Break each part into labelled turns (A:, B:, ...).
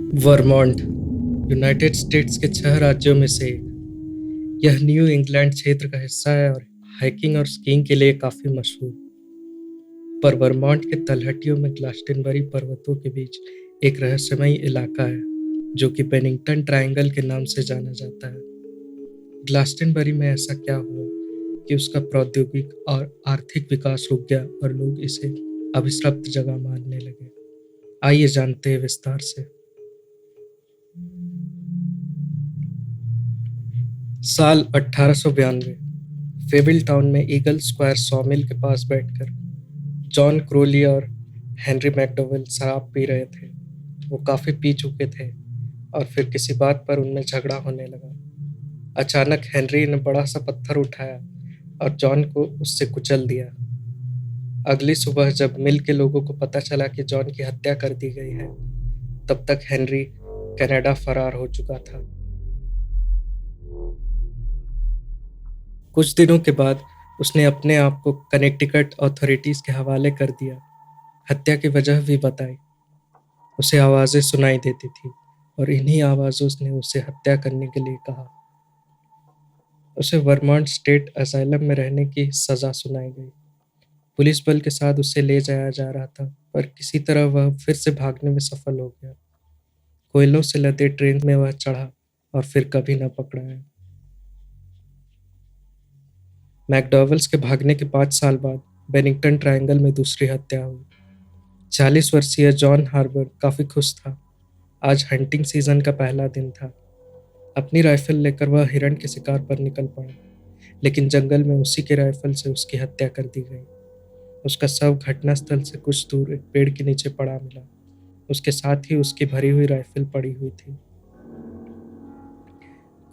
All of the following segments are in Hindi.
A: वर्मोंट यूनाइटेड स्टेट्स के 6 राज्यों में से एक। यह न्यू इंग्लैंड क्षेत्र का हिस्सा है और हाइकिंग और स्कीइंग के लिए काफी मशहूर। पर वर्मोंट के तलहटियों में ग्लास्टनबरी पर्वतों के बीच एक रहस्यमयी इलाका है जो कि बेनिंगटन ट्रायंगल के नाम से जाना जाता है। ग्लास्टनबरी में ऐसा क्या हुआ कि उसका प्रौद्योगिक और आर्थिक विकास रुक गया और लोग इसे अभिशप्त जगह मानने लगे? आइए जानते हैं विस्तार से। साल 1892 फेबिल टाउन में ईगल स्क्वायर सॉमिल के पास बैठकर जॉन क्रोली और हेनरी मैकडोवेल शराब पी रहे थे। वो काफी पी चुके थे और फिर किसी बात पर उनमें झगड़ा होने लगा। अचानक हेनरी ने बड़ा सा पत्थर उठाया और जॉन को उससे कुचल दिया। अगली सुबह जब मिल के लोगों को पता चला कि जॉन की हत्या कर दी गई है, तब तक हेनरी कनाडा फरार हो चुका था। कुछ दिनों के बाद उसने अपने आप को कनेक्टिकट अथॉरिटीज के हवाले कर दिया। हत्या की वजह भी बताई। उसे आवाजें सुनाई देती थी और इन्हीं आवाजों ने उसे हत्या करने के लिए कहा। उसे वर्मोंट स्टेट असाइलम में रहने की सजा सुनाई गई। पुलिस बल के साथ उसे ले जाया जा रहा था, पर किसी तरह वह फिर से भागने में सफल हो गया। कोयलों से लदे ट्रेन में वह चढ़ा और फिर कभी न पकड़ा है। मैकडॉवेल्स के भागने के 5 साल बाद बेनिंगटन ट्रायंगल में दूसरी हत्या हुई। 40 वर्षीय जॉन हार्बर काफी खुश था। आज हंटिंग सीजन का पहला दिन था। अपनी राइफल लेकर वह हिरण के शिकार पर निकल पड़ा, लेकिन जंगल में उसी के राइफल से उसकी हत्या कर दी गई। उसका शव घटनास्थल से कुछ दूर एक पेड़ के नीचे पड़ा मिला। उसके साथ ही उसकी भरी हुई राइफल पड़ी हुई थी।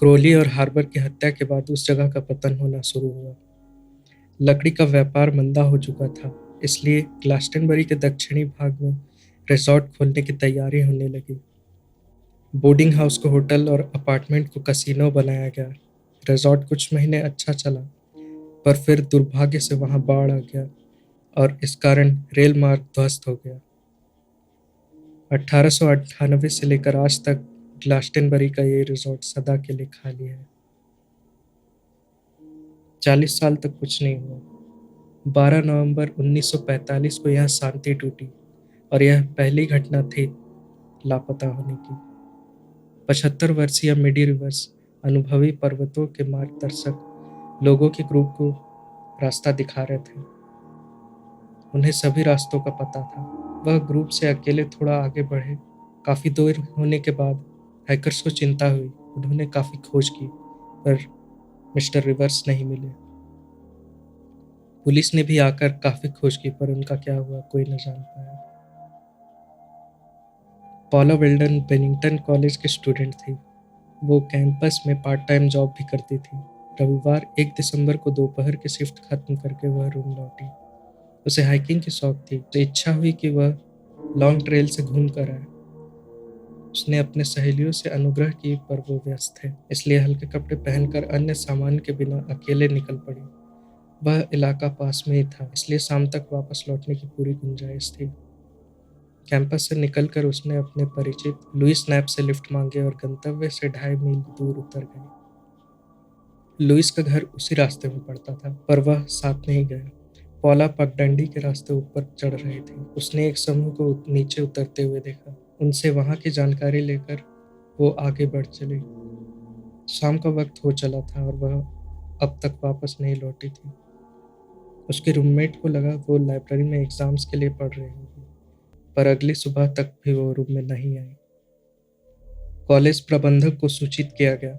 A: क्रोली और हार्बर की हत्या के बाद उस जगह का पतन होना शुरू हुआ। लकड़ी का व्यापार मंदा हो चुका था, इसलिए ग्लास्टनबरी के दक्षिणी भाग में रिसोर्ट खोलने की तैयारी होने लगी। बोर्डिंग हाउस को होटल और अपार्टमेंट को कसिनो बनाया गया। रिसोर्ट कुछ महीने अच्छा चला, पर फिर दुर्भाग्य से वहां बाढ़ आ गया और इस कारण रेल मार्ग ध्वस्त हो गया। 1898 से लेकर आज तक ग्लास्टनबरी का ये रिसोर्ट सदा के लिए खाली है। 40 साल तक कुछ नहीं हुआ। 12 नवंबर 1945 को यह शांति टूटी और यह पहली घटना थी लापता होने की। 75 वर्षीय मिडी रिवर्स अनुभवी पर्वतों के मार्गदर्शक लोगों के ग्रुप को रास्ता दिखा रहे थे। उन्हें सभी रास्तों का पता था। वह ग्रुप से अकेले थोड़ा आगे बढ़े। काफी दूर होने के बाद हाइकर्स को चिंता हुई। उन्होंने काफी खोज की, पर मिस्टर रिवर्स नहीं मिले। पुलिस ने भी आकर काफी खोज की, पर उनका क्या हुआ कोई न जान पाया। पॉला वेल्डन बेनिंगटन कॉलेज की स्टूडेंट थी। वो कैंपस में पार्ट टाइम जॉब भी करती थी। रविवार 1 दिसंबर को दोपहर की शिफ्ट खत्म करके वह रूम लौटी। उसे हाइकिंग की शौक थी, तो इच्छा हुई कि वह लॉन्ग ट्रेल से घूम कर आए। उसने अपने सहेलियों से अनुग्रह की, पर वो व्यस्त थे, इसलिए हल्के कपड़े पहनकर अन्य सामान के बिना अकेले निकल पड़ी। वह इलाका पास में ही था, इसलिए शाम तक वापस लौटने की पूरी गुंजाइश थी। कैंपस से निकलकर उसने अपने परिचित लुइस नैप से लिफ्ट मांगे और गंतव्य से 2.5 मील दूर उतर गई। लुइस का घर उसी रास्ते में पड़ता था, पर वह साथ नहीं गया। पॉला पगडंडी के रास्ते ऊपर चढ़ रही थी। उसने एक समूह को नीचे उतरते हुए देखा। उनसे वहां की जानकारी लेकर वो आगे बढ़ चली। शाम का वक्त हो चला था और वह अब तक वापस नहीं लौटी थी। उसके रूममेट को लगा वो लाइब्रेरी में एग्जाम्स के लिए पढ़ रही होगी, पर अगली सुबह तक भी वो रूम में नहीं आई। कॉलेज प्रबंधक को सूचित किया गया।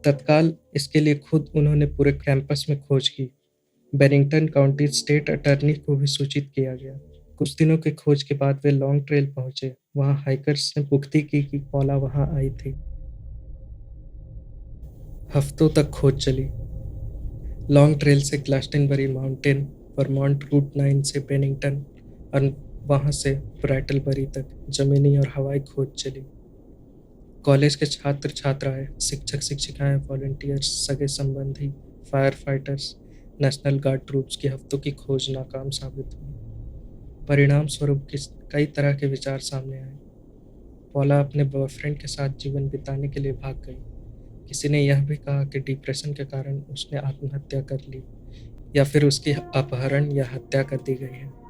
A: तत्काल इसके लिए खुद उन्होंने पूरे कैंपस में खोज की। बेनिंगटन काउंटी स्टेट अटॉर्नी को भी सूचित किया गया। कुछ दिनों की खोज के बाद वे लॉन्ग ट्रेल पहुंचे। वहां हाइकर्स ने पुष्टि की कि पॉला वहां आई थी। हफ्तों तक खोज चली। लॉन्ग ट्रेल से ग्लास्टनबरी माउंटेन, वर्मोंट रूट 9 से बेनिंगटन और वहां से ब्रैटलबरी तक जमीनी और हवाई खोज चली। कॉलेज के छात्र छात्राएं, शिक्षक शिक्षिकाएं, वॉलंटियर्स, सगे संबंधी, fire fighters, national guard troops की हफ्तों की खोज नाकाम साबित हुई। परिणाम स्वरूप कई तरह के विचार सामने आए। पॉला अपने बॉयफ्रेंड के साथ जीवन बिताने के लिए भाग गई। किसी ने यह भी कहा कि डिप्रेशन के कारण उसने आत्महत्या कर ली या फिर उसकी अपहरण या हत्या कर दी गई है।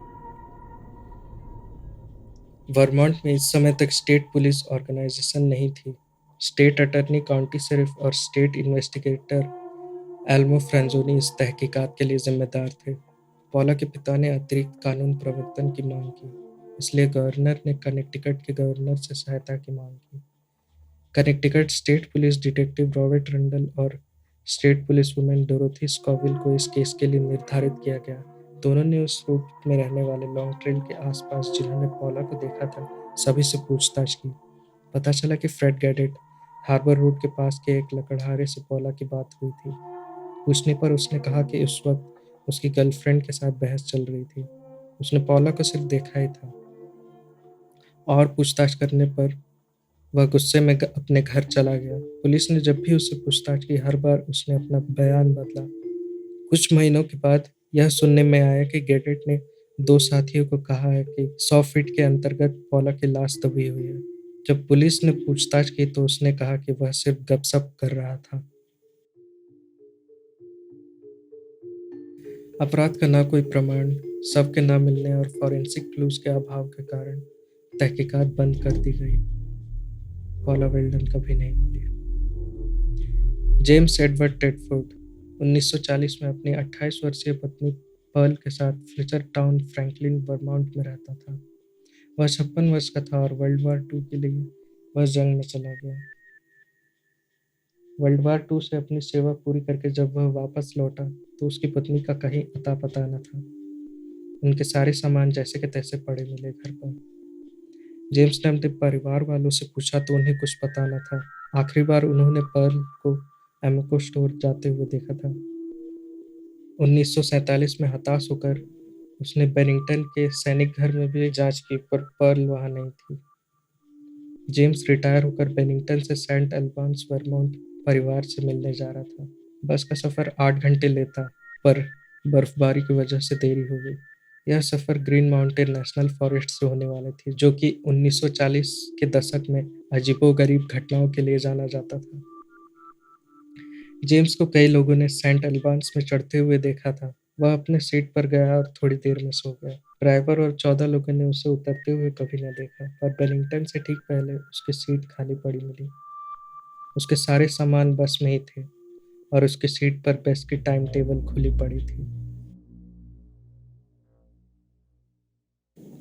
A: वर्मोंट में इस समय तक स्टेट पुलिस ऑर्गेनाइजेशन नहीं थी। स्टेट अटॉर्नी, काउंटी शेरिफ और स्टेट इन्वेस्टिगेटर एल्मो फ्रेंजोनी इस तहकीकात के लिए जिम्मेदार थे। पॉला के पिता ने अतिरिक्त कानून प्रवर्तन की मांग की, इसलिए गवर्नर ने कनेक्टिकट के गवर्नर से सहायता की मांग की। Connecticut state police detective Robert Randall और state police woman Dorothy Scoville को इस केस के लिए निर्धारित किया गया। दोनों ने उस रूट में रहने वाले लॉन्ग ट्रेल के आसपास जिन्होंने पॉला को देखा था, सभी से पूछताछ की। पता चला कि फ्रेड गैडेट हार्बर रोड के पास के एक लकड़हारे से पॉला की बात हुई थी। पूछने पर उसने कहा कि उस वक्त उसकी गर्लफ्रेंड के साथ बहस चल रही थी। उसने पॉला को सिर्फ देखा ही था। और पूछताछ करने पर वह गुस्से में अपने घर चला गया। पुलिस ने जब भी उससे पूछताछ की, हर बार उसने अपना बयान बदला। कुछ महीनों के बाद यह सुनने में आया कि गैडेट ने दो साथियों को कहा है कि 100 फीट के अंतर्गत पॉला की लाश दबी हुई है। जब पुलिस ने पूछताछ की तो उसने कहा कि वह सिर्फ गपशप कर रहा था। अपराध का ना कोई प्रमाण, शव के ना मिलने और फॉरेंसिक क्लूज के अभाव के कारण तहकीकात बंद कर दी गई। पॉला वेल्डन कभी नहीं मिली। जेम्स एडवर्ड टेडफोर्ड 1940 में अपनी 28 वर्षीय पत्नी पर्ल के साथ फ्लेचर टाउन, फ्रैंकलिन, वर्मोंट में रहता था। वह 56 वर्ष का था और वर्ल्ड वार टू के लिए वह जंग में चला गया। वर्ल्ड वार टू से अपनी सेवा पूरी करके जब वह वापस लौटा तो उसकी पत्नी का कहीं अता पता न था। उनके सारे सामान जैसे के तैसे पड़े मिले घर पर। जेम्स ने अपने परिवार वालों से पूछा तो उन्हें कुछ पता न था। आखिरी बार उन्होंने पर्ल को एमको स्टोर जाते हुए देखा था। 1947 में हताश होकर उसने बेनिंगटन के सैनिक घर में भी जांच की, पर पर्ल वहां नहीं थी। जेम्स रिटायर होकर बेनिंगटन से सेंट एल्बांस, वर्मोंट परिवार से मिलने जा रहा था। बस का सफर 8 घंटे लेता, पर बर्फबारी की वजह से देरी हो गई। यह सफर ग्रीन माउंटेन नेशनल फॉरेस्ट से होने वाले थी, जो कि 1940 के दशक में अजीबोगरीब घटनाओं के लिए जाना जाता था। जेम्स को कई लोगों ने सेंट एल्बांस में चढ़ते हुए देखा था। वह अपने सीट पर गया और थोड़ी देर में सो गया। ड्राइवर और 14 लोगों ने उसे उतरते हुए कभी न देखा, पर बेलिंगटन से ठीक पहले उसकी सीट खाली पड़ी मिली। उसके सारे सामान बस में ही थे और उसकी सीट पर बस की टाइम टेबल खुली पड़ी थी।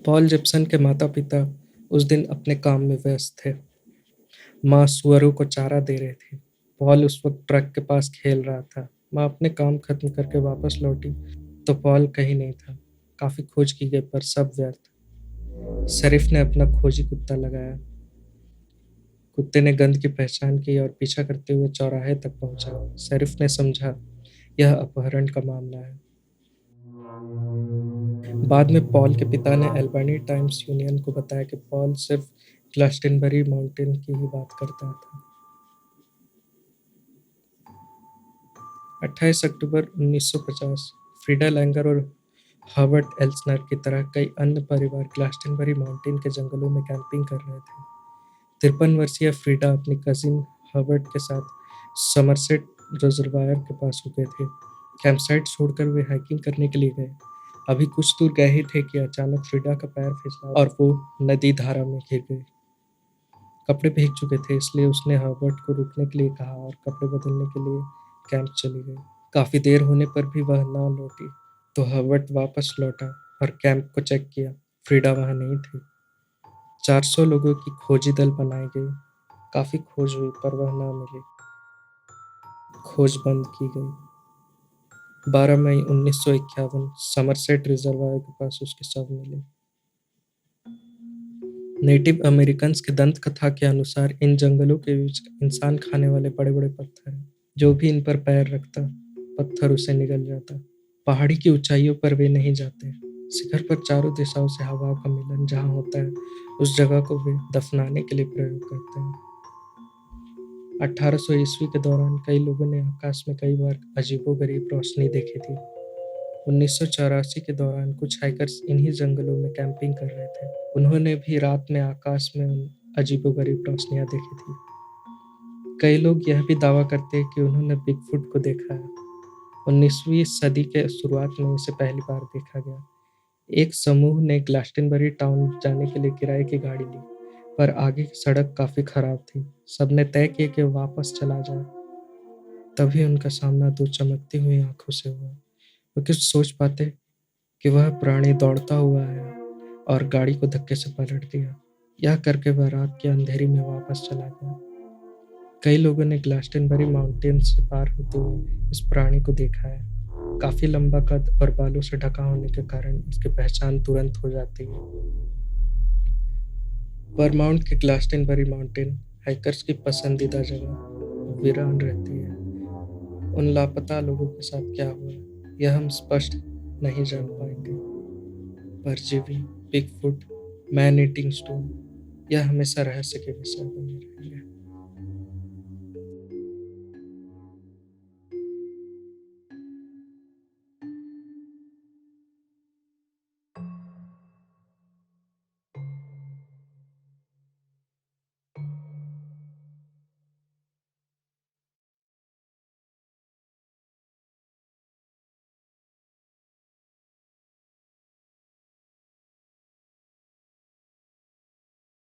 A: पॉल जिप्सन के माता-पिता उस दिन अपने काम में व्यस्त थे। माँ सुअरों को चारा दे रही थी। पॉल उस वक्त ट्रक के पास खेल रहा था। माँ अपने काम खत्म करके वापस लौटी तो पॉल कहीं नहीं था। काफी खोज की गई पर सब व्यर्थ। शरीफ ने अपना खोजी कुत्ता लगाया। कुत्ते ने गंध की पहचान की और पीछा करते हुए चौराहे तक पहुंचा। शरीफ ने समझा यह अपहरण का मामला है। बाद में पॉल के पिता ने एल्बर्नी टाइम्स यूनियन को बताया कि पॉल सिर्फ ग्लास्टनबरी माउंटेन की ही बात करता था। 28 अक्टूबर 1950 फ्रीडा लैंगर और हर्बर्ट एल्सनर की तरह कई अन्य परिवार ग्लास्टनबरी माउंटेन के जंगलों में कैंपिंग कर रहे थे। 53 वर्षीय फ्रीडा अपनी कजिन हर्बर्ट के साथ समरसेट रिजर्वायर के पास रुके थे। कैंपसाइट छोड़कर वे हाइकिंग करने के लिए गए। अभी कुछ दूर गए ही थे कि अचानक फ्रीडा का पैर फिसला और वो नदी धारा में गिर गई। कपड़े भीग चुके थे, इसलिए उसने हर्बर्ट को रुकने के लिए कहा और कपड़े बदलने के लिए कैंप चली गई। काफी देर होने पर भी वह ना लौटी तो हर्बर्ट वापस लौटा और कैंप को चेक किया। फ्रीडा वहां नहीं थी। 400 लोगों की खोजी दल बनाई गई। काफी खोज हुई पर वह ना मिली। खोज बंद की गई। 12 मई 1951 समरसेट रिजर्वायर के पास उसके शव मिले। नेटिव अमेरिकन्स की दंत कथा के अनुसार इन जंगलों के बीच इंसान खाने वाले बड़े बड़े पत्थर हैं। जो भी इन पर पैर रखता, पत्थर उसे निगल जाता। पहाड़ी की ऊंचाइयों पर वे नहीं जाते। शिखर पर चारों दिशाओं से हवा का मिलन जहाँ होता है, उस जगह को वे दफनाने के लिए प्रयोग करते हैं। 1800 ईस्वी के दौरान कई लोगों ने आकाश में कई बार अजीबोगरीब रोशनी देखी थी। 1984 के दौरान कुछ हाइकर्स इन्हीं जंगलों में कैंपिंग कर रहे थे। उन्होंने भी रात में आकाश में अजीबोगरीब रोशनियां देखी थी। कई लोग यह भी दावा करते हैं कि उन्होंने बिगफुट को देखा है। 19वीं सदी के शुरुआत में इसे पहली बार देखा गया। एक समूह ने ग्लास्टनबरी टाउन जाने के लिए किराए की गाड़ी ली, पर आगे की सड़क काफी खराब थी। सबने तय किया कि वापस चला जाए। तभी उनका सामना दो चमकती हुई आंखों से हुआ। वो कुछ सोच पाते कि वह प्राणी दौड़ता हुआ आया और गाड़ी को धक्के से पलट दिया। यह करके वह रात के अंधेरी में वापस चला गया। कई लोगों ने ग्लास्टनबरी माउंटेन से पार होते हुए इस प्राणी को देखा है। काफी लंबा कद और बालों से ढका होने के कारण इसकी पहचान तुरंत हो जाती है। वर्माउंट की ग्लास्टनबरी माउंटेन हाइकर्स की पसंदीदा जगह वीरान रहती है। उन लापता लोगों के साथ क्या हुआ, यह हम स्पष्ट नहीं जान पाएंगे। परजीवी, बिगफुट, मैन ईटिंग स्टोन, यह हमेशा रहस्य के विषय बने रहेंगे।